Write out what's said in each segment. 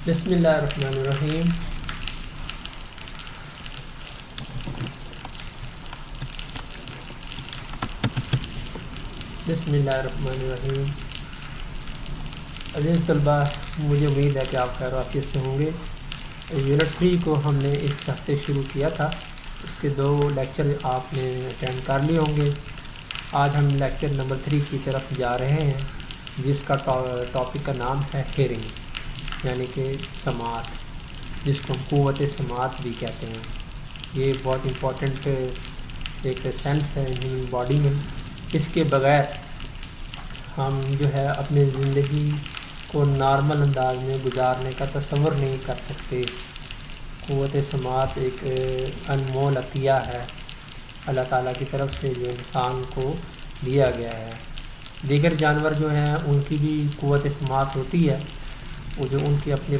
بسم اللہ الرحمن الرحیم. بسم اللہ الرحمن الرحیم. عزیز طلبہ، مجھے امید ہے کہ آپ خیر و عافیت سے ہوں گے. یونٹ 3 کو ہم نے اس ہفتے شروع کیا تھا. اس کے 2 لیکچر آپ نے اٹینڈ کر لیے ہوں گے. آج ہم لیکچر نمبر 3 کی طرف جا رہے ہیں، جس کا ٹاپک کا نام ہے ہیئرنگ، یعنی کہ سماعت، جس کو ہم قوت سماعت بھی کہتے ہیں. یہ بہت امپورٹنٹ ایک سینس ہے ہیومن باڈی میں. اس کے بغیر ہم جو ہے اپنی زندگی کو نارمل انداز میں گزارنے کا تصور نہیں کر سکتے. قوت سماعت ایک انمول عطیہ ہے اللہ تعالیٰ کی طرف سے، جو انسان کو دیا گیا ہے. دیگر جانور جو ہیں ان کی بھی قوت سماعت ہوتی ہے، وہ جو ان کی اپنی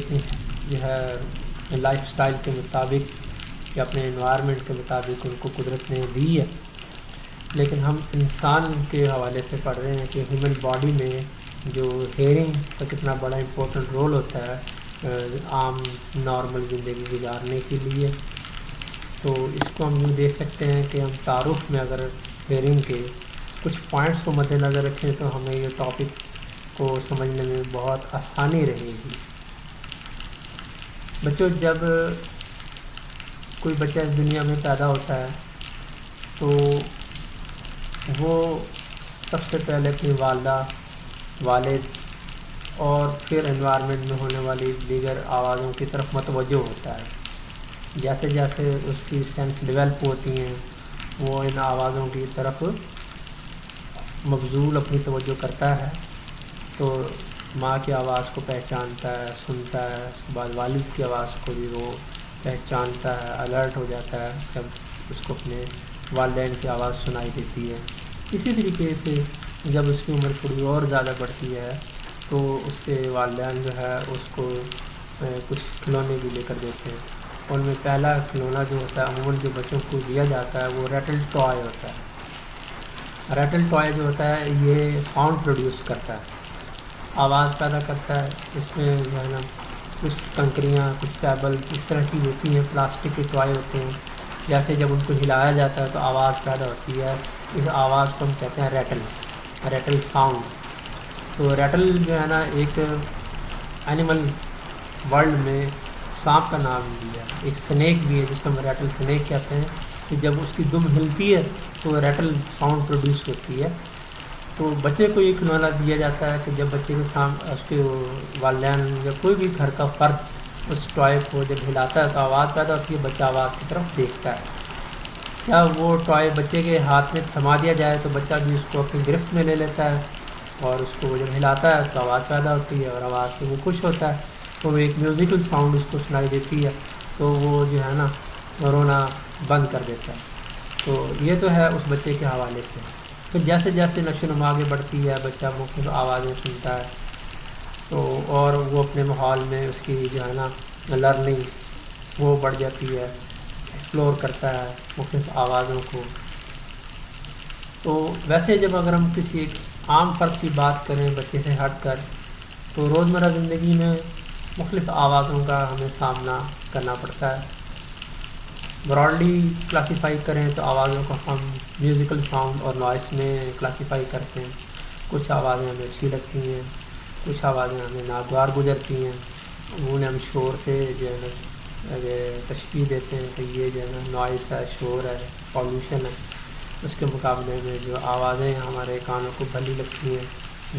جو ہے لائف سٹائل کے مطابق یا اپنے انوائرمنٹ کے مطابق ان کو قدرت نے دی ہے. لیکن ہم انسان کے حوالے سے پڑھ رہے ہیں کہ ہیومن باڈی میں جو ہیئرنگ کا کتنا بڑا امپورٹنٹ رول ہوتا ہے عام نارمل زندگی گزارنے کے لیے. تو اس کو ہم یوں دیکھ سکتے ہیں کہ ہم تعارف میں اگر ہیئرنگ کے کچھ پوائنٹس کو مد نظر رکھیں تو ہمیں یہ ٹاپک کو سمجھنے میں بہت آسانی رہے گی. بچوں، جب کوئی بچہ اس دنیا میں پیدا ہوتا ہے تو وہ سب سے پہلے اپنی والدہ، والد اور پھر انوائرمنٹ میں ہونے والی دیگر آوازوں کی طرف متوجہ ہوتا ہے. جیسے جیسے اس کی سینس ڈیولپ ہوتی ہیں، وہ ان آوازوں کی طرف مبذول اپنی توجہ کرتا ہے. تو ماں کی آواز کو پہچانتا ہے، سنتا ہے. اس کے بعد والد کی آواز کو بھی وہ پہچانتا ہے، الرٹ ہو جاتا ہے جب اس کو اپنے والدین کی آواز سنائی دیتی ہے. اسی طریقے سے جب اس کی عمر تھوڑی اور زیادہ بڑھتی ہے تو اس کے والدین جو ہے اس کو کچھ کھلونے بھی لے کر دیتے ہیں. ان میں پہلا کھلونا جو ہوتا ہے عموماً جو بچوں کو دیا جاتا ہے وہ ریٹل ٹوائے ہوتا ہے. ریٹل ٹوائے جو ہوتا ہے یہ ساؤنڈ پروڈیوس کرتا ہے، آواز پیدا کرتا ہے. اس میں جو ہے نا کچھ کنکریاں، کچھ پیبل اس طرح کی ہوتی ہیں، پلاسٹک کے ٹوائے ہوتے ہیں. جیسے جب ان کو ہلایا جاتا ہے تو آواز پیدا ہوتی ہے. اس آواز کو ہم کہتے ہیں ریٹل ساؤنڈ. تو ریٹل جو ہے نا ایک اینیمل ورلڈ میں سانپ کا نام بھی ہے، ایک سنیک بھی ہے جس کو ہم ریٹل سنیک کہتے ہیں. کہ جب اس کی دم ہلتی ہے تو ریٹل ساؤنڈ پروڈیوس ہوتی ہے. تو بچے کو یہ کھلونا دیا جاتا ہے کہ جب بچے کے سامنے اس کے والدین یا کوئی بھی گھر کا فرد اس ٹوائے کو جب ہلاتا ہے تو آواز پیدا ہوتی ہے، بچہ آواز کی طرف دیکھتا ہے. کیا وہ ٹوائے بچے کے ہاتھ میں تھما دیا جائے تو بچہ بھی اس کو اپنی گرفت میں لے لیتا ہے، اور اس کو وہ جب ہلاتا ہے تو آواز پیدا ہوتی ہے اور آواز سے وہ خوش ہوتا ہے. تو وہ ایک میوزیکل ساؤنڈ اس کو سنائی دیتی ہے تو وہ جو ہے نا رونا بند کر دیتا ہے. تو یہ تو ہے اس بچے کے حوالے سے. پھر جیسے جیسے نشو و نما آگے بڑھتی ہے، بچہ مختلف آوازیں سنتا ہے تو اور وہ اپنے ماحول میں اس کی جو ہے نا لرننگ وہ بڑھ جاتی ہے، ایکسپلور کرتا ہے مختلف آوازوں کو. تو ویسے جب اگر ہم کسی ایک عام فرد کی بات کریں بچے سے ہٹ کر، تو روزمرہ زندگی میں مختلف آوازوں کا ہمیں سامنا کرنا پڑتا ہے. براڈلی کلاسیفائی کریں تو آوازوں کو ہم میوزیکل ساؤنڈ اور نوائس میں کلاسیفائی کرتے ہیں. کچھ آوازیں ہمیں اچھی لگتی ہیں، کچھ آوازیں ہمیں ناگوار گزرتی ہیں. انہیں ہم شور سے جو ہے نا تشبیہ دیتے ہیں کہ یہ جو ہے نا نوائس ہے، شور ہے، پالوشن ہے. اس کے مقابلے میں جو آوازیں ہمارے کانوں کو بھلی لگتی ہیں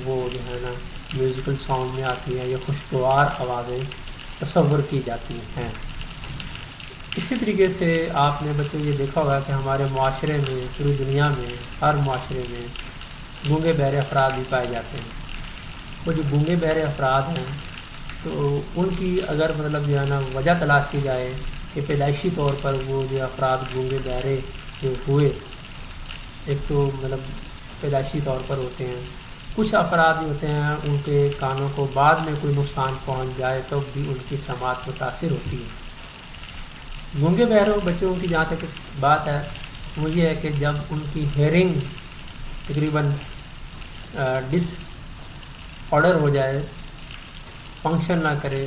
وہ جو ہے نا میوزیکل ساؤنڈ میں آتی ہیں، یا خوشگوار آوازیں تصور کی جاتی ہیں. اسی طریقے سے آپ نے بچوں یہ دیکھا ہوگا کہ ہمارے معاشرے میں، پوری دنیا میں، ہر معاشرے میں گونگے بہرے افراد بھی پائے جاتے ہیں. وہ جو گونگے بہرے افراد ہیں تو ان کی اگر مطلب جو ہے نا وجہ تلاش کی جائے کہ پیدائشی طور پر وہ جو افراد گونگے بہرے جو ہوئے، ایک تو مطلب پیدائشی طور پر ہوتے ہیں. کچھ افراد جو ہوتے ہیں ان کے کانوں کو بعد میں کوئی نقصان پہنچ جائے تو بھی ان کی سماعت متاثر ہوتی ہے. گونگے بہروں بچوں کی جہاں تک بات ہے وہ یہ ہے کہ جب ان کی ہیئرنگ تقریباً ڈس آرڈر ہو جائے، فنکشن نہ کرے،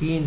3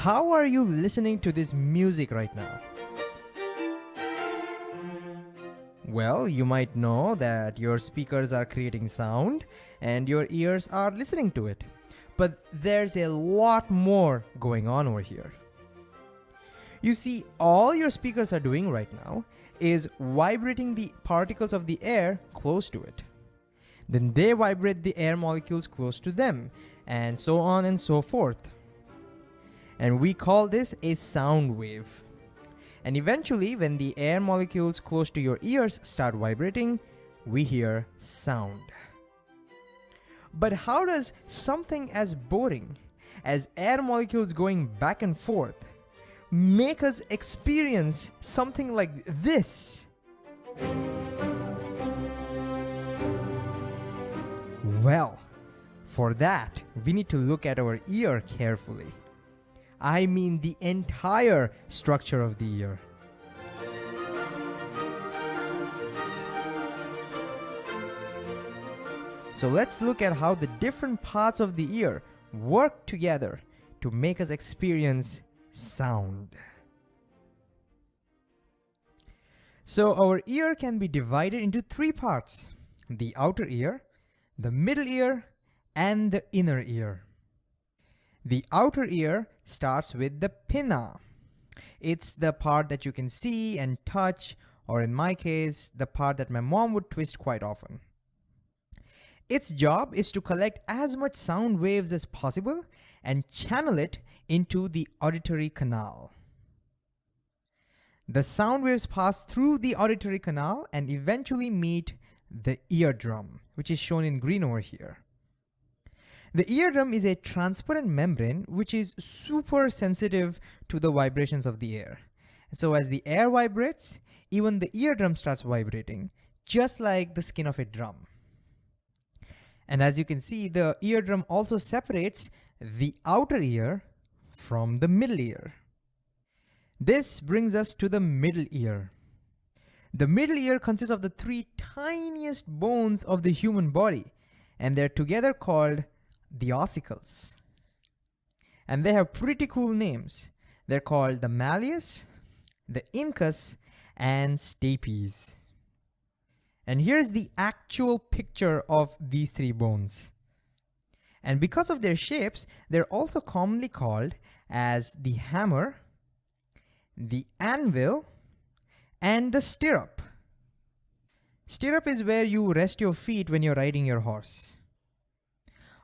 How are you listening to this music right now? Well, you might know that your speakers are creating sound and your ears are listening to it. But there's a lot more going on over here. You see, all your speakers are doing right now is vibrating the particles of the air close to it. Then they vibrate the air molecules close to them, and so on and so forth. And we call this a sound wave. And eventually, when the air molecules close to your ears start vibrating, we hear sound. But how does something as boring as air molecules going back and forth make us experience something like this? Well, for that, we need to look at our ear carefully. I mean the entire structure of the ear. So let's look at how the different parts of the ear work together to make us experience sound. So our ear can be divided into 3 parts: the outer ear, the middle ear, and the inner ear. The outer ear starts with the pinna. It's the part that you can see and touch, or in my case, the part that my mom would twist quite often. Its job is to collect as much sound waves as possible and channel it into the auditory canal. The sound waves pass through the auditory canal and eventually meet the eardrum, which is shown in green over here. The eardrum is a transparent membrane which is super sensitive to the vibrations of the air. So as the air vibrates, even the eardrum starts vibrating, just like the skin of a drum. And as you can see, the eardrum also separates the outer ear from the middle ear. This brings us to the middle ear. The middle ear consists of the three tiniest bones of the human body, and they're together called the ossicles. And they have pretty cool names. They're called the malleus, the incus, and stapes. And here's the actual picture of these three bones. And because of their shapes, they're also commonly called as the hammer, the anvil, and the stirrup. Stirrup is where you rest your feet when you're riding your horse.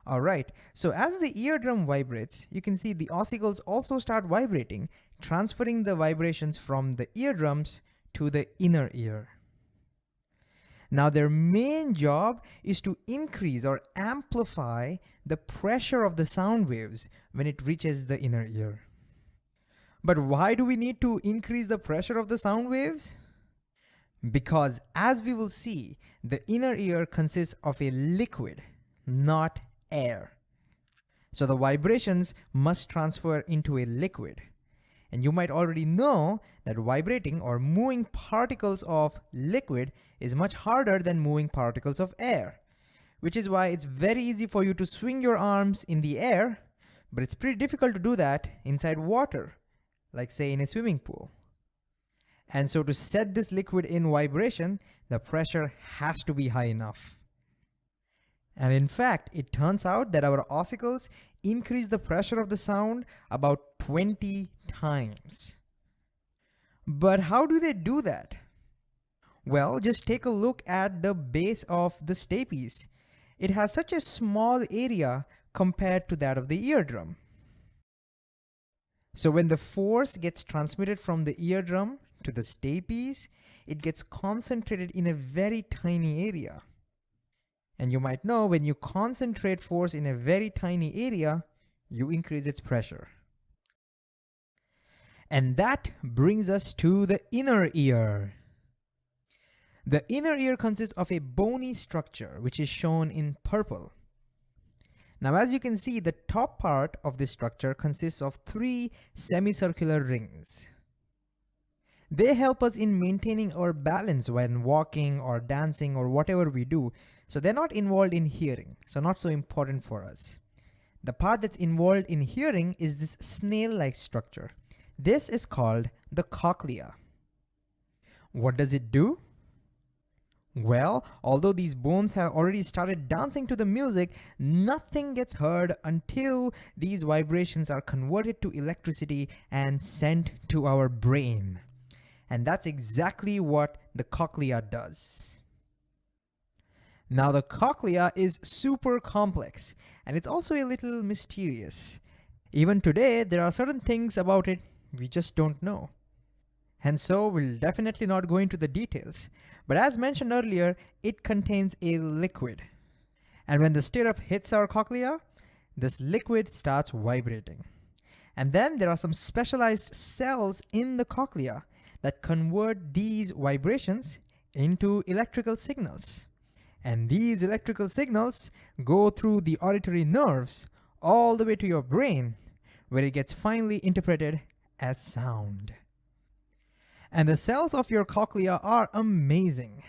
Alright, so as the eardrum vibrates, you can see the ossicles also start vibrating, transferring the vibrations from the eardrums to the inner ear. Now their main job is to increase or amplify the pressure of the sound waves when it reaches the inner ear. But why do we need to increase the pressure of the sound waves? Because as we will see, the inner ear consists of a liquid, not air. So the vibrations must transfer into a liquid. And you might already know that vibrating or moving particles of liquid is much harder than moving particles of air, which is why it's very easy for you to swing your arms in the air, but it's pretty difficult to do that inside water, like say in a swimming pool. And so to set this liquid in vibration, the pressure has to be high enough. And in fact, it turns out that our ossicles increase the pressure of the sound about 20 times. But how do they do that? Well, just take a look at the base of the stapes. It has such a small area compared to that of the eardrum. So when the force gets transmitted from the eardrum to the stapes, it gets concentrated in a very tiny area. And you might know when you concentrate force in a very tiny area, you increase its pressure. And that brings us to the inner ear. The inner ear consists of a bony structure, which is shown in purple. Now, as you can see, the top part of this structure consists of three semicircular rings. They help us in maintaining our balance when walking or dancing or whatever we do. So they're not involved in hearing, so not so important for us. The part that's involved in hearing is this snail-like structure. This is called the cochlea. What does it do? Well, although these bones have already started dancing to the music, nothing gets heard until these vibrations are converted to electricity and sent to our brain. And that's exactly what the cochlea does. Now, the cochlea is super complex, and it's also a little mysterious. Even today, there are certain things about it we just don't know. And so we'll definitely not go into the details. But as mentioned earlier, it contains a liquid. And when the stirrup hits our cochlea, this liquid starts vibrating. And then there are some specialized cells in the cochlea that convert these vibrations into electrical signals. And these electrical signals go through the auditory nerves all the way to your brain, where it gets finally interpreted as sound. And the cells of your cochlea are amazing.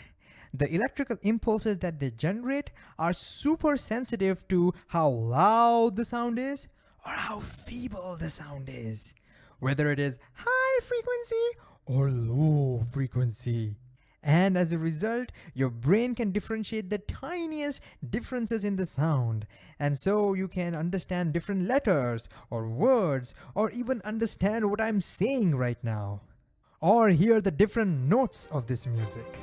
The electrical impulses that they generate are super sensitive to how loud the sound is or how feeble the sound is, whether it is high frequency or low frequency. And as a result, your brain can differentiate the tiniest differences in the sound. And so you can understand different letters or words, or even understand what I'm saying right now, or hear the different notes of this music.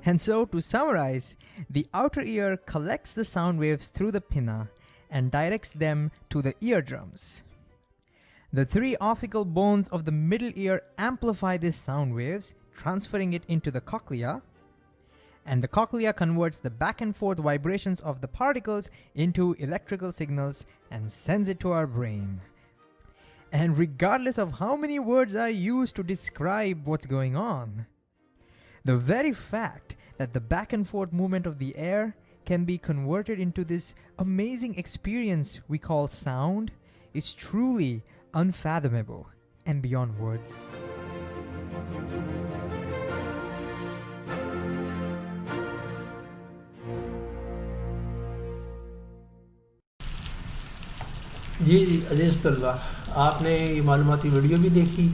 And so to summarize, the outer ear collects the sound waves through the pinna and directs them to the eardrums. The three ossicle bones of the middle ear amplify these sound waves, transferring it into the cochlea. and the cochlea converts the back and forth vibrations of the particles into electrical signals and sends it to our brain. And regardless of how many words are used to describe what's going on, the very fact that the back and forth movement of the air can be converted into this amazing experience we call sound is truly unfathomable and beyond words. جی عزیز طلبہ، آپ نے یہ معلوماتی video بھی دیکھی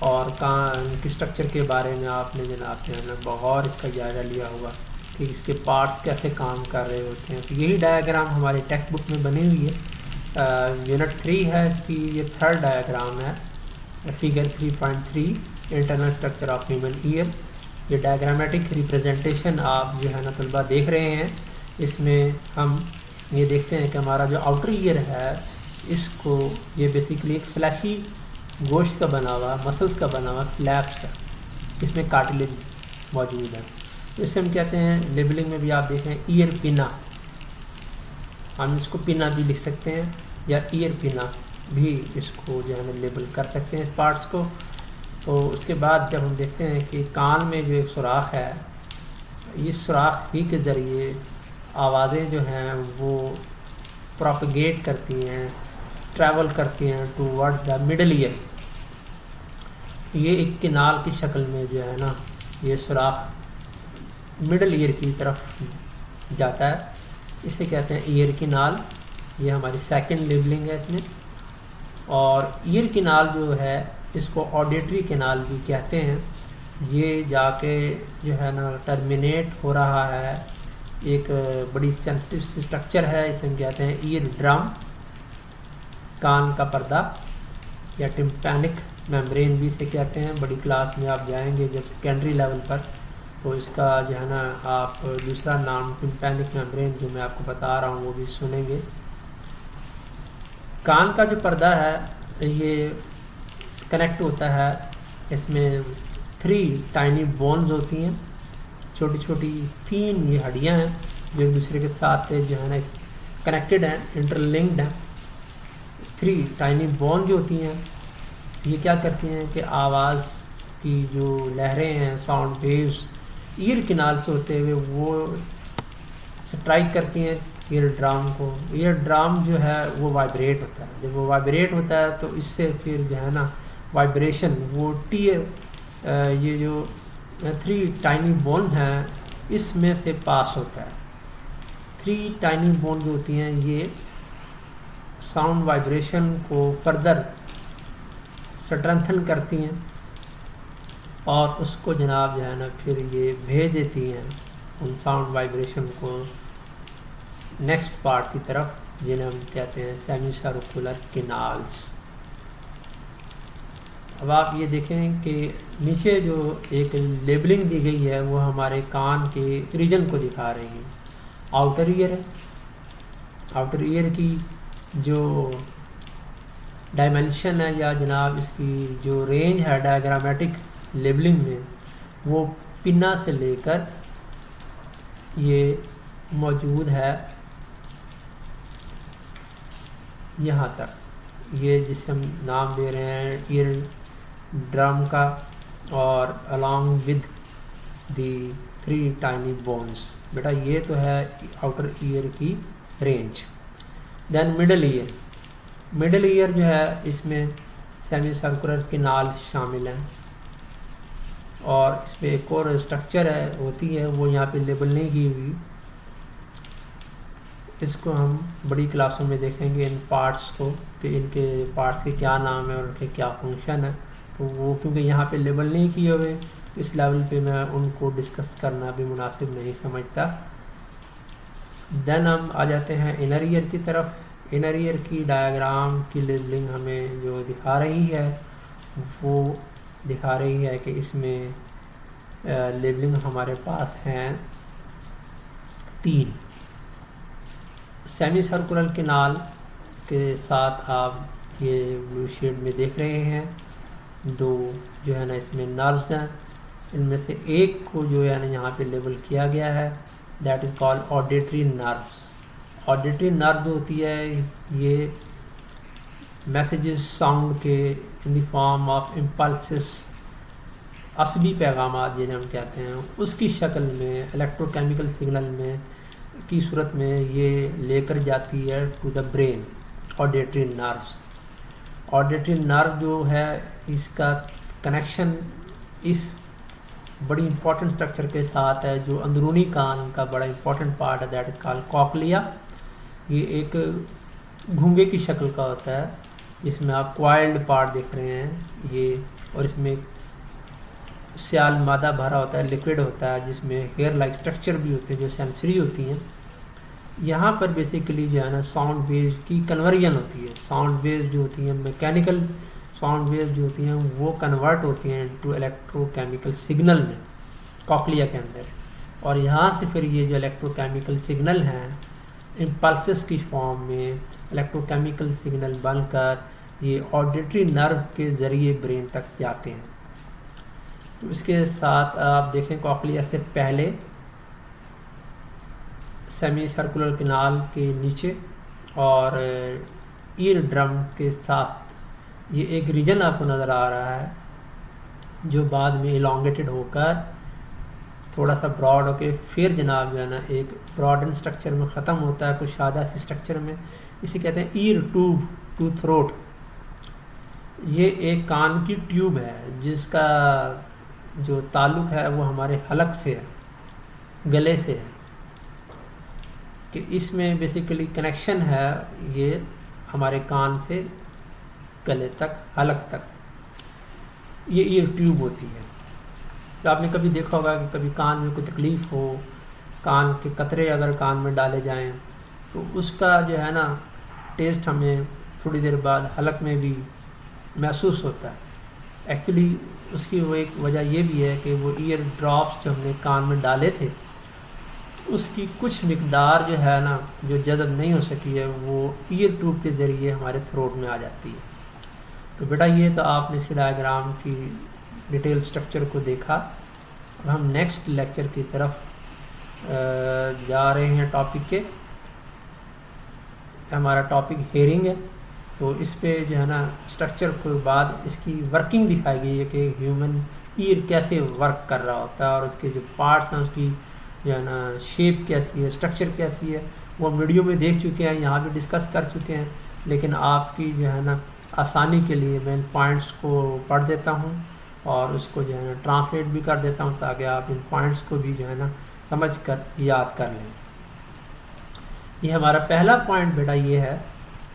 اور کان کے اسٹرکچر کے بارے میں آپ نے جناب جو ہے نا بغور اس کا جائزہ لیا ہوگا کہ اس کے پارٹس کیسے کام کر رہے ہوتے ہیں. تو یہی ڈایاگرام ہمارے ٹیکسٹ بک میں بنی ہوئی ہے. یونٹ 3 ہے اس کی، یہ تھرڈ ڈایاگرام ہے، figure 3.3 internal structure of human year. یہ ڈایاگرامیٹک ریپرزنٹیشن آپ جو ہے نا طلبہ دیکھ رہے ہیں. اس میں ہم یہ دیکھتے ہیں کہ ہمارا جو آؤٹر ایئر ہے اس کو، یہ بیسیکلی ایک فلیشی گوشت کا بنا ہوا، مسلس کا بنا ہوا فلیپس ہے، اس میں کارٹلیج موجود ہے. تو اس سے ہم کہتے ہیں، لیبلنگ میں بھی آپ دیکھیں ایئر پینا، ہم اس کو پینا بھی لکھ سکتے ہیں یا ایئر پینا بھی اس کو جو ہے نا لیبل کر سکتے ہیں اس پارٹس کو. تو اس کے بعد جب ہم دیکھتے ہیں کہ کان میں جو ایک سوراخ ہے، اس سوراخ ہی کے ذریعے آوازیں جو ہیں وہ پروپیگیٹ کرتی ہیں، ٹریول کرتی ہیں toward the middle ear. یہ ایک کنال کی شکل میں جو ہے نا یہ سوراخ مڈل ایئر کی طرف جاتا ہے، اسے کہتے ہیں ایئر کنال. یہ ہماری سیکنڈ لیبلنگ ہے اس میں. اور ایئر کنال جو ہے اس کو آڈیٹری کنال بھی کہتے ہیں. یہ جا کے جو ہے نا ٹرمینیٹ ہو رہا ہے، ایک بڑی سینسٹیو اسٹرکچر ہے، اسے ہم کہتے ہیں ایئر ڈرم، کان کا پردہ یا ٹمپینک میمبرین بھی اسے کہتے ہیں. بڑی کلاس میں آپ جائیں گے جب سیکنڈری لیول پر تو اس کا جو ہے نا آپ دوسرا نام ٹمپینک میمبرین جو میں آپ کو بتا رہا ہوں وہ بھی سنیں گے. کان کا جو پردہ ہے یہ کنیکٹ ہوتا ہے، اس میں 3 ٹائنی بونز ہوتی ہیں، چھوٹی چھوٹی 3 یہ ہڈیاں ہیں جو ایک دوسرے کے ساتھ جو ہے نا کنیکٹڈ ہیں، انٹر لنکڈ ہیں. 3 ٹائنی بون جو ہوتی ہیں یہ کیا کرتی ہیں کہ آواز کی جو لہریں ہیں، ساؤنڈ ویوز ایئر کنال سے ہوتے ہوئے وہ سٹرائک کرتی ہیں ایئر ڈرام کو. ایئر ڈرام جو ہے وہ وائبریٹ ہوتا ہے. جب وہ وائبریٹ ہوتا ہے تو اس سے پھر جو ہے نا وائبریشن وہ یہ جو 3 ٹائنی بون ہیں اس میں سے پاس ہوتا ہے. 3 ٹائنی بون جو ہوتی ہیں یہ ساؤنڈ وائبریشن کو فردر سٹرنتھن کرتی ہیں اور اس کو جناب جو ہے نا پھر یہ بھیج دیتی ہیں ان ساؤنڈ وائبریشن کو نیکسٹ پارٹ کی طرف، جنہیں ہم کہتے ہیں سیمی سرکولر کنالز. اب آپ یہ دیکھیں کہ نیچے جو ایک لیبلنگ دی گئی ہے وہ ہمارے کان کے ریجن کو دکھا رہی ہے. آؤٹر ایئر ہے، آؤٹر ایئر کی جو ڈائمینشن ہے یا جناب اس کی جو رینج ہے ڈائیگرامیٹک لیبلنگ میں، وہ پنا سے لے کر یہ موجود ہے یہاں تک، یہ جسے ہم نام دے رہے ہیں ایئر ڈرم کا، اور along with the 3 tiny bones. بیٹا یہ تو ہے آؤٹر ایئر کی range. Then middle ear, middle ear جو ہے اس میں سیمی سرکولر کنال شامل ہیں، اور اس پہ ایک اور اسٹرکچر ہوتی ہے وہ یہاں پہ لیبل نہیں کی ہوئی. اس کو ہم بڑی کلاسوں میں دیکھیں گے ان پارٹس کو کہ ان کے پارٹس کے کیا نام ہے اور ان کے کیا فنکشن ہے. تو وہ کیونکہ یہاں پہ لیبل نہیں کیے ہوئے اس لیول پہ میں ان کو ڈسکس کرنا بھی مناسب نہیں سمجھتا. دین ہم آ جاتے ہیں انر ایئر کی طرف. انر ایئر کی ڈایاگرام کی لیبلنگ ہمیں جو دکھا رہی ہے وہ دکھا رہی ہے کہ اس میں لیبلنگ ہمارے پاس ہیں 3. سیمی سرکولر کنال کے ساتھ آپ یہ بلو شیڈ میں دیکھ رہے ہیں 2 جو ہے نا اس میں نروز ہیں، ان میں سے ایک کو جو ہے نا یہاں پہ لیبل کیا گیا ہے، that is call auditory nerves. Auditory nerve جو ہوتی ہے یہ میسیجز ساؤنڈ کے in the form of impulses, عصبی پیغامات جنہیں ہم کہتے ہیں، اس کی شکل میں الیکٹرو کیمیکل سگنل میں کی صورت میں یہ لے کر جاتی ہے to the brain. Auditory nerves, auditory nerve جو ہے اس کا کنیکشن اس بڑی امپورٹنٹ اسٹرکچر کے ساتھ ہے جو اندرونی کان کا بڑا امپورٹنٹ پارٹ ہے، دیٹ از کال کوکلیا. یہ ایک گھونگے کی شکل کا ہوتا ہے جس میں آپ کوائلڈ پارٹ دیکھ رہے ہیں یہ، اور اس میں سیال مادہ بھرا ہوتا ہے، لکوڈ ہوتا ہے، جس میں ہیئر لائک اسٹرکچر بھی ہوتے ہیں جو سینسری ہوتی ہیں. یہاں پر بیسیکلی جو ہے نا ساؤنڈ ویوز کی کنورژن ہوتی ہے. ساؤنڈ ویوز جو ہوتی ہیں میکینیکل ساؤنڈ ویوز جو ہوتی ہیں وہ کنورٹ ہوتی ہیں انٹو الیکٹرو کیمیکل سگنل میں کوکلیا کے اندر، اور یہاں سے پھر یہ جو الیکٹرو کیمیکل سگنل ہیں امپلسز کی فارم میں الیکٹرو کیمیکل سگنل بن کر یہ آڈیٹری نرو کے ذریعے برین تک جاتے ہیں. تو اس کے ساتھ آپ دیکھیں کوکلیا سے پہلے سیمی سرکولر کنال کے نیچے اور ایئر ڈرم کے ساتھ یہ ایک ریجن آپ کو نظر آ رہا ہے جو بعد میں elongated ہو کر تھوڑا سا براڈ ہو کے پھر جناب جو ہے نا ایک براڈن اسٹرکچر میں ختم ہوتا ہے، کچھ سادہ سی اسٹرکچر میں. اسے کہتے ہیں ایئر ٹیوب ٹو تھروٹ. یہ ایک کان کی ٹیوب ہے جس کا جو تعلق ہے وہ ہمارے حلق سے ہے، گلے سے ہے، کہ اس میں بیسیکلی کنیکشن ہے یہ ہمارے کان سے گلے تک، حلق تک. یہ ایئر ٹیوب ہوتی ہے. تو آپ نے کبھی دیکھا ہوگا کہ کبھی کان میں کوئی تکلیف ہو، کان کے قطرے اگر کان میں ڈالے جائیں تو اس کا جو ہے نا ٹیسٹ ہمیں تھوڑی دیر بعد حلق میں بھی محسوس ہوتا ہے. ایکچولی اس کی وہ ایک وجہ یہ بھی ہے کہ وہ ایئر ڈراپس جو ہم نے کان میں ڈالے تھے اس کی کچھ مقدار جو ہے نا جو جذب نہیں ہو سکی ہے وہ ایئر ٹیوب کے ذریعے ہمارے تھروٹ میں آ جاتی ہے. تو بیٹا یہ تو آپ نے اس کے ڈائیگرام کی ڈیٹیل اسٹرکچر کو دیکھا. اب ہم نیکسٹ لیکچر کی طرف جا رہے ہیں ٹاپک کے. ہمارا ٹاپک ہیئرنگ ہے، تو اس پہ جو ہے نا اسٹرکچر کے بعد اس کی ورکنگ دکھائی گئی ہے کہ ہیومن ایئر کیسے ورک کر رہا ہوتا ہے، اور اس کے جو پارٹس ہیں اس کی جو ہے نا شیپ کیسی ہے، اسٹرکچر کیسی ہے، وہ ہم ویڈیو میں دیکھ چکے ہیں، یہاں بھی ڈسکس کر چکے ہیں. لیکن آپ کی جو ہے نا آسانی کے لیے میں ان پوائنٹس کو پڑھ دیتا ہوں اور اس کو جو ہے نا ٹرانسلیٹ بھی کر دیتا ہوں تاکہ آپ ان پوائنٹس کو بھی جو ہے نا سمجھ کر یاد کر لیں. یہ ہمارا پہلا پوائنٹ بیٹا یہ ہے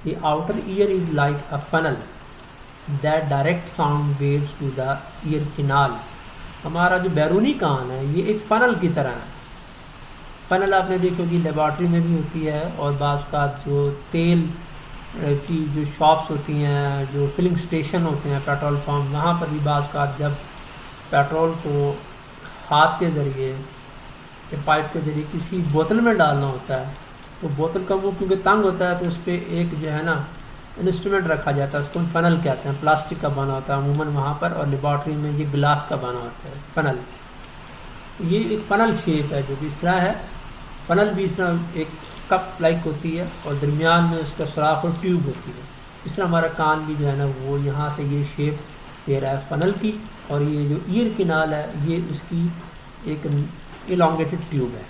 کہ outer ear is like a funnel that direct sound waves to the ear canal. ہمارا جو بیرونی کان ہے یہ ایک فنل کی طرح ہے. فنل آپ نے دیکھی ہوگی لیبارٹری میں بھی ہوتی ہے، اور بعض کا جو تیل کی جو شاپس ہوتی ہیں، جو فلنگ اسٹیشن ہوتے ہیں، پیٹرول پمپ، وہاں پر بھی بعض کا جب پیٹرول کو ہاتھ کے ذریعے یا پائپ کے ذریعے کسی بوتل میں ڈالنا ہوتا ہے تو بوتل کا منہ کیونکہ تنگ ہوتا ہے تو اس پہ ایک جو ہے نا انسٹرومنٹ رکھا جاتا ہے، اس کو فنل کہتے ہیں. پلاسٹک کا بنا ہوتا ہے عموماً وہاں پر، اور لیبارٹری میں یہ گلاس کا بنا ہوتا ہے فنل. یہ ایک فنل شیپ ہے جو کہ اس طرح ہے. فنل بھی اس طرح ایک کپ لائک ہوتی ہے اور درمیان میں اس کا سوراخ اور ٹیوب ہوتی ہے. اس طرح ہمارا کان بھی جو ہے نا وہ یہاں سے یہ شیپ دے رہا ہے فنل کی، اور یہ جو ایئر کینال ہے یہ اس کی ایک elongated ٹیوب ہے.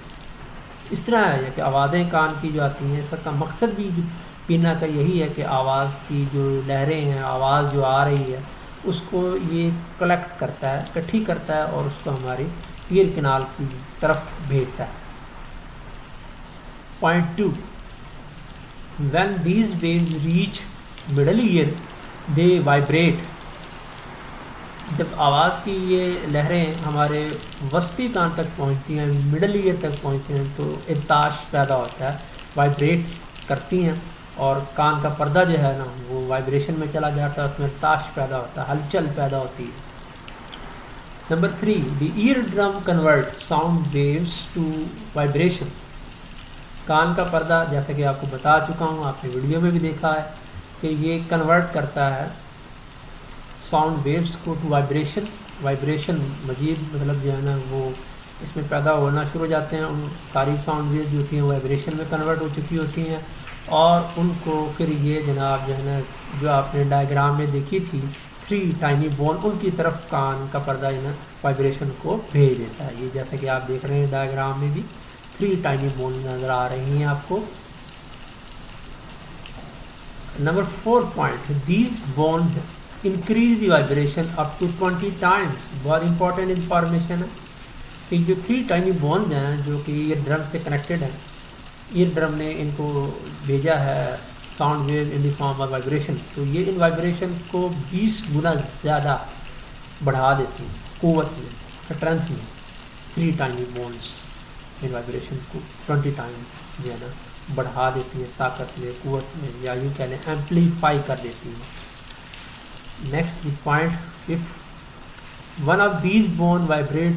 اس طرح ہے کہ آوازیں کان کی جو آتی ہیں، اس کا مقصد بھی پینا کا یہی ہے کہ آواز کی جو لہریں ہیں، آواز جو آ رہی ہے اس کو یہ کلیکٹ کرتا ہے، اکٹھی کرتا ہے اور اس کو ہمارے ایئر کینال کی طرف بھیجتا ہے. Point 2. When these waves reach middle ear, they vibrate. جب آواز کی یہ لہریں ہمارے وسطی کان تک پہنچتی ہیں، مڈل ایئر تک پہنچتی ہیں، تو ارتعاش پیدا ہوتا ہے، وائبریٹ کرتی ہیں، اور کان کا پردہ جو ہے نا وہ وائبریشن میں چلا جاتا ہے، اس میں ارتعاش پیدا ہوتا ہے، ہلچل پیدا ہوتی ہے. Number 3. The eardrum convert sound waves to vibration. کان کا پردہ جیسا کہ آپ کو بتا چکا ہوں، آپ نے ویڈیو میں بھی دیکھا ہے کہ یہ کنورٹ کرتا ہے ساؤنڈ ویوز کو ٹو وائبریشن. وائبریشن مزید مطلب جو ہے نا وہ اس میں پیدا ہونا شروع ہو جاتے ہیں. ان ساری ساؤنڈ ویوز جو ہوتی ہیں وائبریشن میں کنورٹ ہو چکی ہوتی ہیں اور ان کو پھر یہ جناب جو ہے نا جو آپ نے ڈائیگرام میں دیکھی تھی 3 ٹائنی بون ان کی طرف کان کا پردہ جو ہے وائبریشن کو بھیج دیتا ہے. یہ جیسا کہ آپ دیکھ رہے ہیں ڈائیگرام میں بھی 3 ٹائنی بون نظر آ رہی ہیں آپ کو. Number 4 point, these bones increase the vibration up to 20 times. بہت امپورٹنٹ انفارمیشن ہے کہ جو 3 ٹائنی بونز ہیں جو کہ ایئر ڈرم سے کنیکٹڈ ہیں, ایئر ڈرم نے ان کو بھیجا ہے sound wave in the form of vibration, تو یہ ان وائبریشن کو 20 گنا زیادہ بڑھا دیتی ہیں قوت میں, اسٹرینتھ میں. 3 ٹائنی بونز ان وائبریشن کو 20 ٹائم جو ہے نا بڑھا دیتی ہیں طاقت میں, قوت میں, یا یوں کہہ لیں ایمپلیفائی کر دیتی ہیں. Next point 5, one of these bone vibrate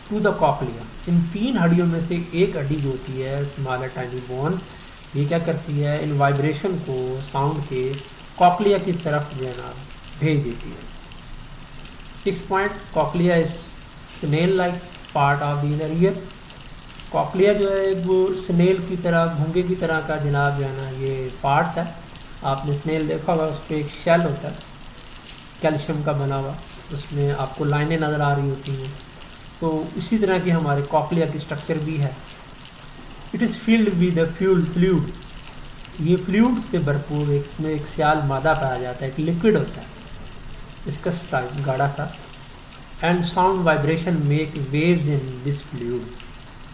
to the cochlea. ان 3 ہڈیوں میں سے ایک ہڈی جو ہوتی ہے اسمالر ٹائنی بون, یہ کیا کرتی ہے ان وائبریشن کو ساؤنڈ کے کاکلیا کی طرف جو ہے نا بھیج دیتی ہے. 6 point, cochlea is snail like part of the inner ear. Cochlea جو ہے وہ سنیل کی طرح, گھونگے کی طرح کا جناب جو ہے نا یہ پارٹس ہے. آپ نے سنیل دیکھا ہوگا, اس پہ ایک شیل ہوتا ہے کیلشیم کا بنا ہوا, اس میں آپ کو لائنیں نظر آ رہی ہوتی ہیں. تو اسی طرح کی ہمارے کاکلیا کی اسٹرکچر بھی ہے. It is filled with a fluid. یہ فلوئڈ سے بھرپور, اس میں ایک سیال مادہ پایا جاتا ہے, ایک لکوڈ ہوتا ہے وسکس ٹائپ گاڑھا تھا. And sound vibration make waves in this fluid.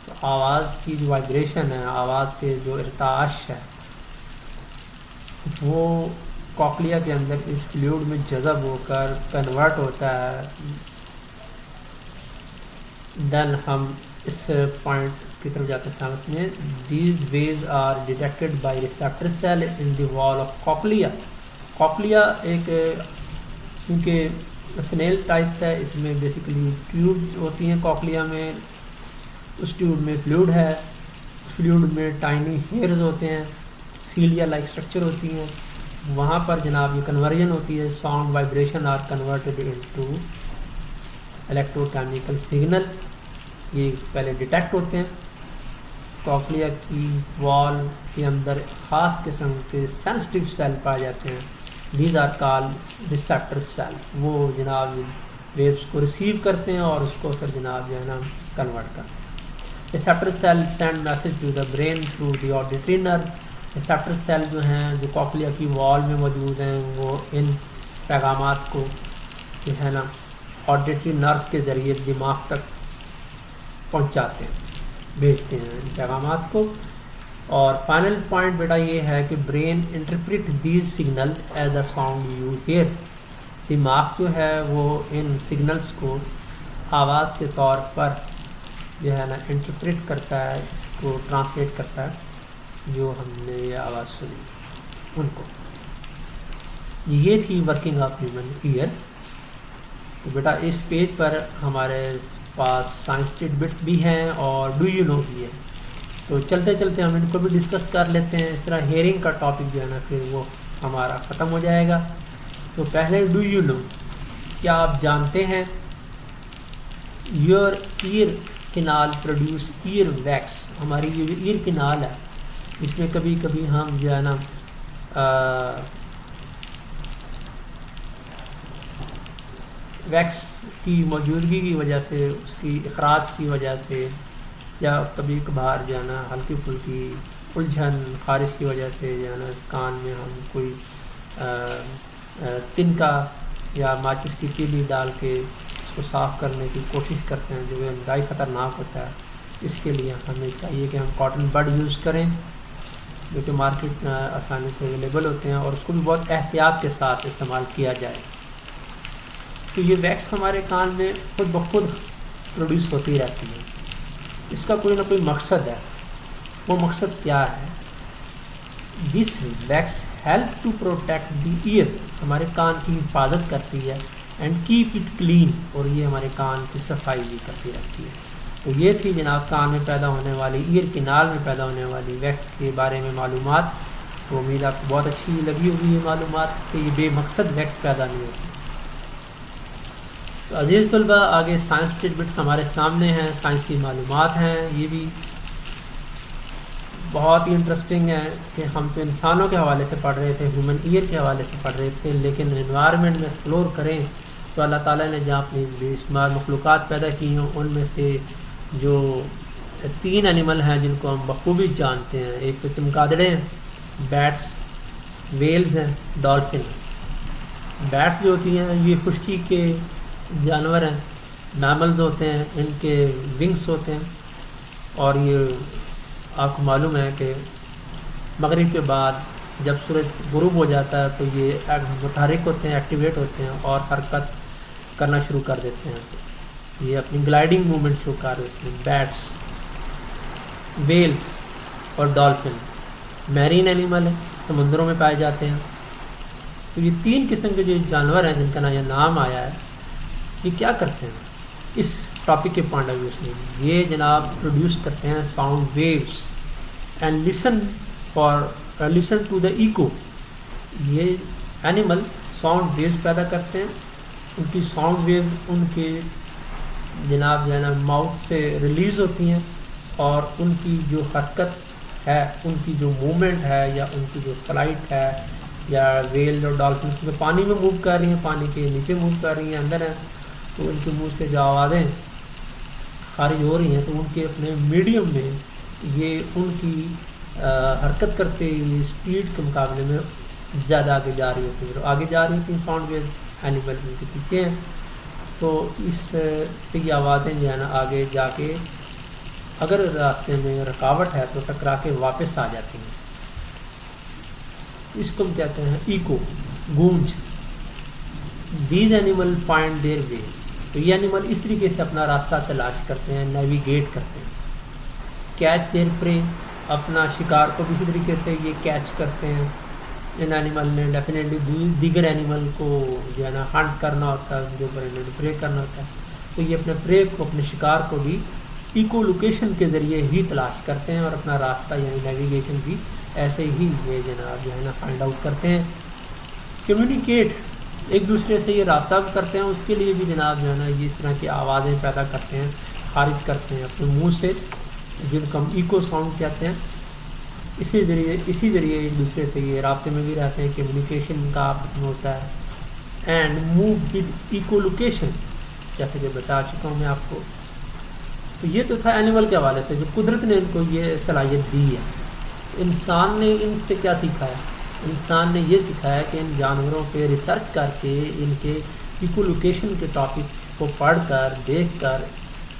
تو آواز کی جو وائبریشن ہے, آواز کے جو ارتعاش ہے, وہ کاکلیا کے اندر اس فلوئڈ میں جذب ہو کر کنورٹ ہوتا ہے. دین ہم اس پوائنٹ کی طرف جاتے ہیں سامت میں. These waves are detected by receptor cell in the wall of کاکلیا. کاکلیا ایک کیونکہ سنیل ٹائپ ہے, اس میں بیسیکلی ٹیوب ہوتی ہیں کاکلیا میں, اس ٹیوب میں فلوئڈ ہے, فلوئڈ میں ٹائنی ہیئرز ہوتے ہیں, سیلیا لائک اسٹرکچر ہوتی ہیں, وہاں پر جناب یہ کنورژن ہوتی ہے. Sound vibration are converted into electro chemical signal. یہ پہلے ڈیٹیکٹ ہوتے ہیں. کاکلیا کی وال کے اندر خاص قسم کے سینسٹیو سیل پائے جاتے ہیں. These are call receptor cell. وہ جناب ویوز کو ریسیو کرتے ہیں اور اس کو پھر جناب جو ہے نا کنورٹ کرتے ہیں. Receptor cell send message to the brain through the auditory nerve. Receptor cell جو ہیں جو کاکلیا کی وال میں موجود ہیں, وہ ان پیغامات کو جو ہے نا آڈیٹری نرو کے ذریعے دماغ تک پہنچاتے ہیں, بھیجتے ہیں ان پیغامات کو. اور فائنل پوائنٹ بیٹا یہ ہے کہ brain interpret these signal as a sound you hear. دماغ جو ہے وہ ان سگنلس کو آواز کے طور پر جو ہے نا انٹرپریٹ کرتا ہے, اس کو ٹرانسلیٹ کرتا ہے جو ہم نے یہ آواز سنی ان کو. یہ تھی ورکنگ آف ہیومن ایئر. تو بیٹا اس پیج پر ہمارے پاس سائنس ٹیڈ بٹس بھی ہیں اور ڈو یو نو بھی ہے. تو چلتے چلتے ہم ان کو بھی ڈسکس کر لیتے ہیں. اس طرح ہیئرنگ کا ٹاپک جو ہے نا پھر وہ ہمارا ختم ہو جائے گا. تو پہلے ڈو یو نو, کیا آپ جانتے ہیں your ear canal produce ear wax. ہماری یہ جو ایئر کنال ہے اس میں کبھی کبھی ہم جو ہے نا ویکس کی موجودگی کی وجہ سے, اس کی اخراج کی وجہ سے, یا کبھی کبھار جو ہے نا ہلکی پھلکی الجھن خارش کی وجہ سے جو ہے نا اس کان میں ہم کوئی تنکا یا ماچس کی تیلی ڈال کے اس کو صاف کرنے کی کوشش کرتے ہیں, جو کہ انتہائی خطرناک ہوتا ہے. اس کے لیے ہمیں چاہیے کہ ہم کاٹن بڈ یوز کریں جو کہ مارکیٹ میں آسانی سے اویلیبل ہوتے ہیں, اور اس کو بھی بہت احتیاط کے ساتھ استعمال کیا جائے. تو یہ ویکس ہمارے کان میں خود بخود پروڈیوس ہوتی رہتی ہے. اس کا کوئی نہ کوئی مقصد ہے. وہ مقصد کیا ہے؟ This wax help to protect the ear. ہمارے کان کی حفاظت کرتی ہے. And keep it clean. اور یہ ہمارے کان کی صفائی بھی کرتی رہتی ہے. تو یہ تھی جناب کان میں پیدا ہونے والی, ایئر کنال میں پیدا ہونے والی ویکس کے بارے میں معلومات. تو امید آپ کو بہت اچھی لگی ہوگی یہ معلومات کہ یہ بے مقصد ویکس پیدا نہیں ہوتی. تو عزیز طلبہ آگے سائنس ٹڈبٹس ہمارے سامنے ہیں، سائنسی معلومات ہیں، یہ بھی بہت ہی انٹرسٹنگ ہے کہ ہم تو انسانوں کے حوالے سے پڑھ رہے تھے، ہیومن ایئر کے حوالے سے پڑھ رہے تھے، لیکن انوائرمنٹ میں ایکسپلور کریں تو اللہ تعالیٰ نے جہاں اپنی بے شمار مخلوقات پیدا کی ہیں، ان میں سے جو 3 اینیمل ہیں جن کو ہم بخوبی جانتے ہیں، ایک تو چمگادڑے ہیں، بیٹس، ویلز ہیں، ڈالفن ہیں۔ بیٹس جو ہوتی ہیں یہ خشکی کے جانور ہیں، میملز ہوتے ہیں، ان کے ونگس ہوتے ہیں، اور یہ آپ کو معلوم ہے کہ مغرب کے بعد جب سورج غروب ہو جاتا ہے تو یہ متحرک ہوتے ہیں، ایکٹیویٹ ہوتے ہیں اور حرکت کرنا شروع کر دیتے ہیں، یہ اپنی گلائڈنگ موومنٹ شروع کر دیتے ہیں۔ بیٹس، ویلز اور ڈالفن میرین اینیمل ہیں، سمندروں میں پائے جاتے ہیں۔ تو یہ 3 قسم کے جو جانور ہیں جن کا یہ نام آیا ہے، یہ کیا کرتے ہیں اس ٹاپک کے پوائنٹ آف ویو سے؟ یہ جناب پروڈیوس کرتے ہیں sound waves and listen to the echo. یہ اینیمل ساؤنڈ ویوز پیدا کرتے ہیں، ان کی ساؤنڈ ویوز ان کے جناب جو ہے نا ماؤتھ سے ریلیز ہوتی ہیں، اور ان کی جو حرکت ہے، ان کی جو موومنٹ ہے، یا ان کی جو فلائٹ ہے، یا ویل اور ڈالفن جو پانی میں موو کر رہی ہیں، پانی کے نیچے موو کر رہی ہیں، اندر ہیں، تو ان کے منہ سے جو آوازیں خارج ہو رہی ہیں تو ان کے اپنے میڈیم میں یہ ان کی حرکت کرتے ہوئی اسپیڈ کے مقابلے میں زیادہ آگے جا رہی ہوتی ہیں، آگے جا رہی ہوتی ہیں ساؤنڈ ویو اینیمل ان کے پیچھے ہیں، تو اس سے یہ آوازیں جو ہے نا آگے جا کے اگر راستے میں رکاوٹ ہے تو ٹکرا کے واپس آ جاتی ہیں۔ اس کو ہم کہتے ہیں ایکو، گونج۔ These animal find their way, تو یہ اینیمل اس طریقے سے اپنا راستہ تلاش کرتے ہیں، نیویگیٹ کرتے ہیں۔ کیچ دیئر پرے، اپنا شکار کو بھی اسی طریقے سے یہ کیچ کرتے ہیں۔ ان اینیمل نے ڈیفینیٹلی دیگر اینیمل کو جو ہے نا ہنٹ کرنا ہوتا ہے، جو اوپر انہوں نے پرے کرنا ہوتا ہے، تو یہ اپنے پرے کو، اپنے شکار کو بھی ایکو لوکیشن کے ذریعے ہی تلاش کرتے ہیں، اور اپنا راستہ یعنی نیویگیشن بھی ایسے ہی یہ جناب جو ہے نا فائنڈ آؤٹ کرتے ہیں۔ کمیونیکیٹ، ایک دوسرے سے یہ رابطہ بھی کرتے ہیں، اس کے لیے بھی جناب جو ہے نا یہ اس طرح کی آوازیں پیدا کرتے ہیں، خارج کرتے ہیں اپنے منہ سے، جن کو ہم ایکو ساؤنڈ کہتے ہیں۔ اسی ذریعے ایک دوسرے سے یہ رابطے میں بھی رہتے ہیں، کمیونیکیشن کا آپس میں ہوتا ہے۔ And move with echolocation, جیسے کہ بتا چکا ہوں میں آپ کو۔ تو یہ تو تھا اینیمل کے حوالے سے، جو قدرت نے ان کو یہ صلاحیت دی ہے۔ انسان نے ان سے کیا سیکھا ہے؟ انسان نے یہ سیکھا ہے کہ ان جانوروں پہ ریسرچ کر کے، ان کے ایکو لوکیشن کے ٹاپک کو پڑھ کر، دیکھ کر،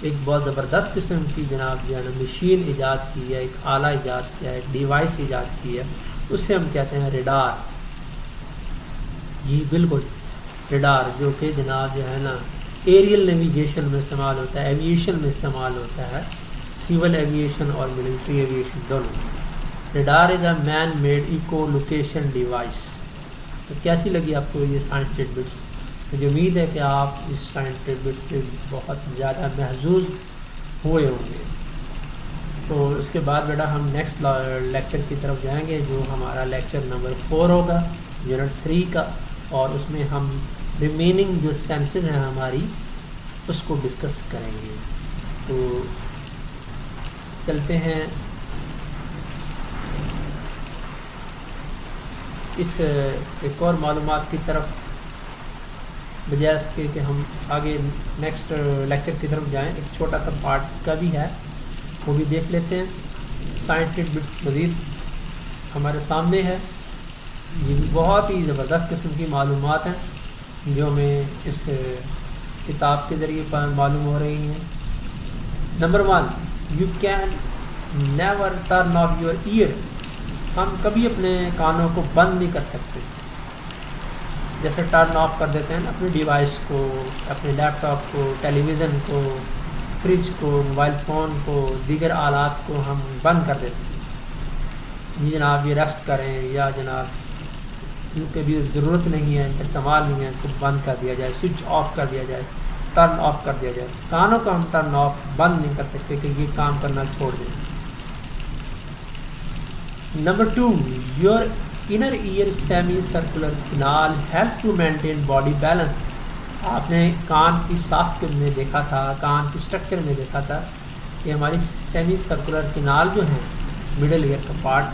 ایک بہت زبردست قسم کی جناب جو ہے نا مشین ایجاد کی ہے، ایک آلہ ایجاد کیا ہے، ایک ڈیوائس ایجاد کی ہے، اسے ہم کہتے ہیں ریڈار۔ جی بالکل، ریڈار، جو کہ جناب جو ہے نا ایریل نیویگیشن میں استعمال ہوتا ہے، ایویشن میں استعمال ہوتا ہے، سول ایویشن اور ملٹری ایویشن دونوں۔ Radar is a man made echo location device. تو کیسی لگی آپ کو یہ سائنس ٹڈبٹس؟ مجھے امید ہے کہ آپ اس سائنس ٹڈبٹ سے بہت زیادہ محظوظ ہوئے ہوں گے۔ تو اس کے بعد بیٹا ہم نیکسٹ لیکچر کی طرف جائیں گے، جو ہمارا لیکچر نمبر 4 ہوگا، یونٹ 3 کا، اور اس میں ہم ریمیننگ جو سینسز ہیں ہماری اس کو ڈسکس کریں گے۔ تو چلتے ہیں اس ایک اور معلومات کی طرف، بجائے اس کے کہ ہم آگے نیکسٹ لیکچر کی طرف جائیں، ایک چھوٹا سا پارٹ کا بھی ہے، وہ بھی دیکھ لیتے ہیں۔ سائنس ٹڈبٹس مزید ہمارے سامنے ہے، یہ بھی بہت ہی زبردست قسم کی معلومات ہیں جو ہمیں اس کتاب کے ذریعے معلوم ہو رہی ہیں۔ Number 1، you can never turn off your ear. ہم کبھی اپنے کانوں کو بند نہیں کر سکتے، جیسے ٹرن آف کر دیتے ہیں نا اپنی ڈیوائس کو، اپنے لیپ ٹاپ کو، ٹیلی ویژن کو، فریج کو، موبائل فون کو، دیگر آلات کو ہم بند کر دیتے ہیں، جی جناب یہ ریسٹ کریں، یا جناب ان کے بھی ضرورت نہیں ہے، ان کا استعمال نہیں ہے، ان کو بند کر دیا جائے، سوئچ آف کر دیا جائے، ٹرن آف کر دیا جائے۔ کانوں کو ہم ٹرن آف بند نہیں کر سکتے کہ یہ کام کرنا چھوڑ دیں۔ Number 2، your inner ear semi circular canal help to maintain body balance۔ آپ نے کان کی ساخت میں دیکھا تھا، کان کی سٹرکچر میں دیکھا تھا کہ ہماری سیمی سرکولر کنال جو ہیں مڈل ایئر کا پارٹ،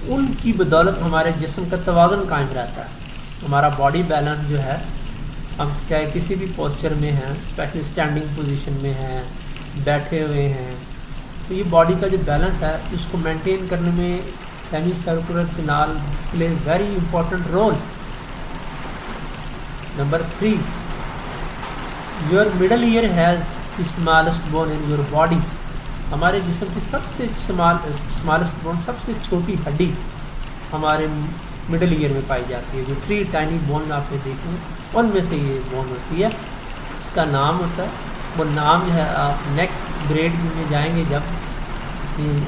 ان کی بدولت ہمارے جسم کا توازن قائم رہتا ہے. ہمارا باڈی بیلنس جو ہے، ہم چاہے کسی بھی پوسچر میں ہیں، اسپیشلی اسٹینڈنگ پوزیشن میں ہیں، بیٹھے ہوئے ہیں، تو یہ باڈی کا جو بیلنس ہے اس کو مینٹین کرنے میں semicircular canal play very important role. Number 3، your middle ear has the smallest bone in your body. ہمارے جسم کی سب سے اسمالسٹ بون، سب سے چھوٹی ہڈی ہمارے مڈل ایئر میں پائی جاتی ہے. جو 3 ٹائنی بون آپ نے دیکھے ہیں ان میں سے یہ بون ہوتی ہے. اس کا نام ہوتا ہے، وہ نام جو ہے آپ نیکسٹ گریڈ میں جائیں گے، جب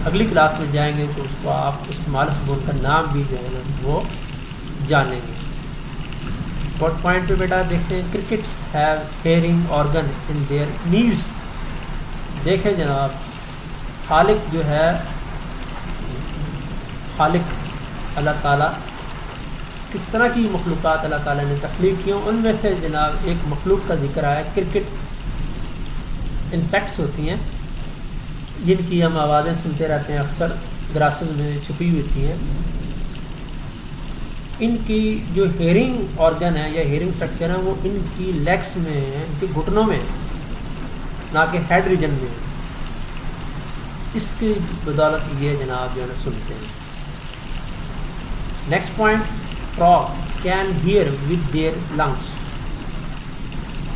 اگلی کلاس میں جائیں گے تو اس کو آپ اسمالسٹ بون کا نام بھی جو ہے نا وہ جانیں گے. بٹ پوائنٹ پہ بیٹا دیکھتے ہیں، crickets have hearing organ in their knees. دیکھیں جناب، خالق جو ہے، خالق اللہ تعالیٰ، کس طرح کی مخلوقات اللہ تعالیٰ نے تخلیق کی، ان میں سے جناب ایک مخلوق کا ذکر آیا، کرکٹ. انسیکٹس ہوتی ہیں جن کی ہم آوازیں سنتے رہتے ہیں، اکثر گراسز میں چھپی ہوئی ہوتی ہیں. ان کی جو ہیئرنگ آرگن ہے یا ہیئرنگ اسٹرکچر ہے وہ ان کی لیگس میں ہے، ان کے گھٹنوں میں، نہ کہ ہیڈ ریجن میں. اس کی بدولت یہ جناب جو ہے نا سنتے ہیں. Next point, frog can hear with their lungs.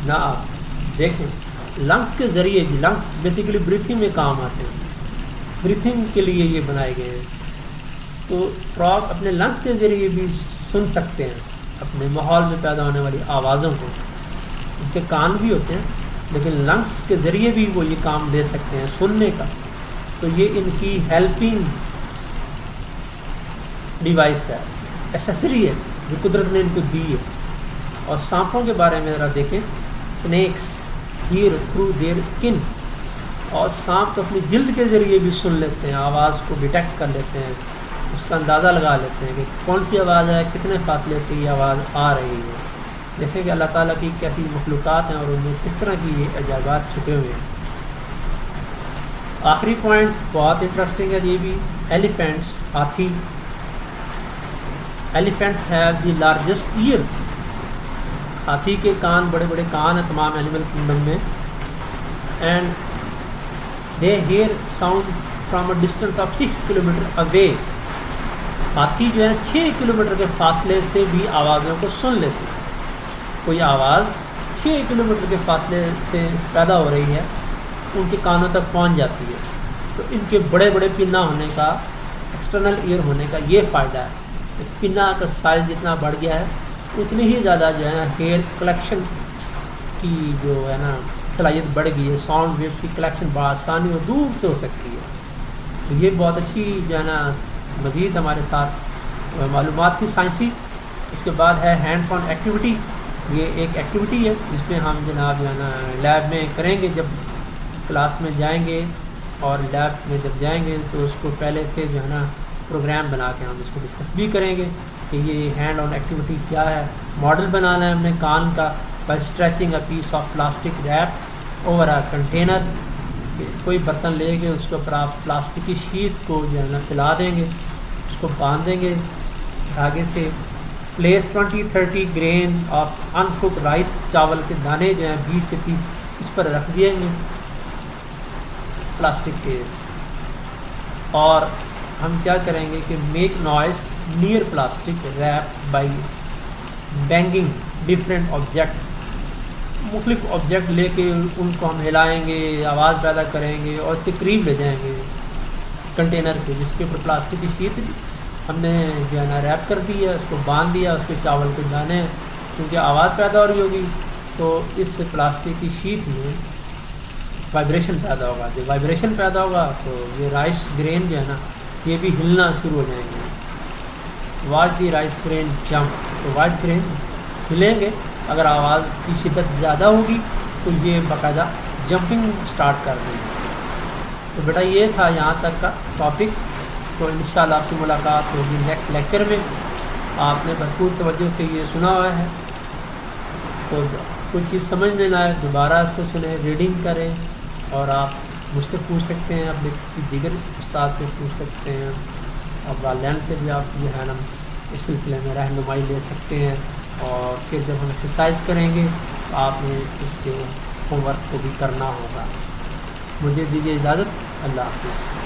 نہ آپ دیکھیں، لنگس کے ذریعے بھی، لنگس بیسیکلی بریتھنگ میں کام آتے ہیں، بریتھنگ کے لیے یہ بنائے گئے ہیں. تو فراگ اپنے لنگس کے ذریعے بھی سن سکتے ہیں اپنے ماحول میں پیدا ہونے والی آوازوں کو. ان کے کان بھی ہوتے ہیں لیکن لنگس کے ذریعے بھی وہ یہ کام لے سکتے ہیں سننے کا. تو یہ ان کی ہیلپنگ ڈیوائس ہے، ایسیسری ہے جو قدرت نے ان کو دی ہے. اور سانپوں کے بارے میں ذرا دیکھیں، snakes hear through their skin. اور سانپ تو اپنی جلد کے ذریعے بھی سن لیتے ہیں، آواز کو ڈیٹیکٹ کر لیتے ہیں، اس کا اندازہ لگا لیتے ہیں کہ کون سی آواز ہے، کتنے فاصلے سے یہ آواز آ رہی ہے. دیکھیں کہ اللہ تعالیٰ کی کیسی مخلوقات ہیں اور ان میں کس طرح کی یہ عجائبات چھپے ہوئے ہیں. آخری پوائنٹ بہت انٹرسٹنگ ہے یہ بھی، ایلیفینٹس، ہاتھی. Elephants have the largest ear. ہاتھی کے کان بڑے بڑے کان ہیں تمام اینیمل کنگڈم میں. And they hear sound from a distance of 6 kilometre away. ہاتھی جو ہے 6 کلومیٹر کے فاصلے سے بھی آوازوں کو سن لیتے ہیں. کوئی آواز 6 کلومیٹر کے فاصلے سے پیدا ہو رہی ہے، ان کے کانوں تک پہنچ جاتی ہے. تو ان کے بڑے بڑے پنا ہونے کا، ایکسٹرنل ایئر ہونے کا یہ فائدہ ہے کہ پنا کا سائز جتنا بڑھ گیا ہے اتنی ہی زیادہ جو ہے نا ہیئر کلیکشن کی جو ہے نا صلاحیت بڑھ گئی ہے. ساؤنڈ ویوز کی کلیکشن بڑا آسانی اور دور سے ہو سکتی ہے. تو یہ بہت اچھی جو ہے نا مزید ہمارے ساتھ معلومات کی سائنسی. اس کے بعد ہے ہینڈس آن ایکٹیویٹی. یہ ایک ایکٹیویٹی ہے جس میں ہم جناب جو ہے نا لیب میں کریں گے. جب کلاس میں جائیں گے اور لیب میں جب جائیں گے تو اس کو پہلے سے جو ہے نا پروگرام بنا کے ہم اس کو ڈسکس بھی کریں گے کہ یہ ہینڈ آن ایکٹیویٹی کیا ہے. ماڈل بنانا ہے ہم نے کان کا by stretching a piece of plastic wrap over a container. کوئی برتن لے کے اس کے اوپر آپ پلاسٹک کی شیٹ کو جو ہے نا پھیلا دیں گے، اس کو باندھ دیں گے دھاگے سے. Place 20-30 grain of uncooked rice. چاول کے دانے جو ہیں 20 سے 30 اس پر رکھ دیں گے پلاسٹک کے. اور ہم کیا کریں گے کہ make noise near plastic wrap by banging different object. مختلف آبجیکٹ لے کے ان کو ہم ہلائیں گے، آواز پیدا کریں گے اور اس کے قریب لے جائیں گے کنٹینر کے جس کے اوپر پلاسٹک کی شیٹ ہم نے جو ہے نا ریپ کر دی ہے، اس کو باندھ دیا. اس کے چاول کے دانے کیونکہ آواز پیدا ہو رہی ہوگی تو اس پلاسٹک کی شیٹ میں وائبریشن پیدا ہوگا. جب وائبریشن پیدا ہوگا تو یہ رائس گرین جو ہے نا یہ بھی ہلنا شروع ہو جائیں گے. واچ دی رائس گرین جمپ. تو رائس گرین ہلیں گے. اگر آواز کی شدت زیادہ ہوگی تو یہ باقاعدہ جمپنگ سٹارٹ کر دیں گے. تو بیٹا یہ تھا یہاں تک کا ٹاپک. تو انشاءاللہ آپ کی ملاقات ہوگی نیکسٹ لیکچر میں. آپ نے بھرپور توجہ سے یہ سنا ہوا ہے. تو کوئی چیز سمجھ میں نہ آئے دوبارہ اس کو سنیں، ریڈنگ کریں، اور آپ مجھ سے پوچھ سکتے ہیں، اپنے کسی دیگر استاد سے پوچھ سکتے ہیں، اور والدین سے بھی آپ جو ہے نا اس سلسلے میں رہنمائی لے سکتے ہیں. اور پھر جب ہم ایکسرسائز کریں گے تو آپ نے اس کے ہوم ورک کو بھی کرنا ہوگا. مجھے دیجیے اجازت. اللہ حافظ.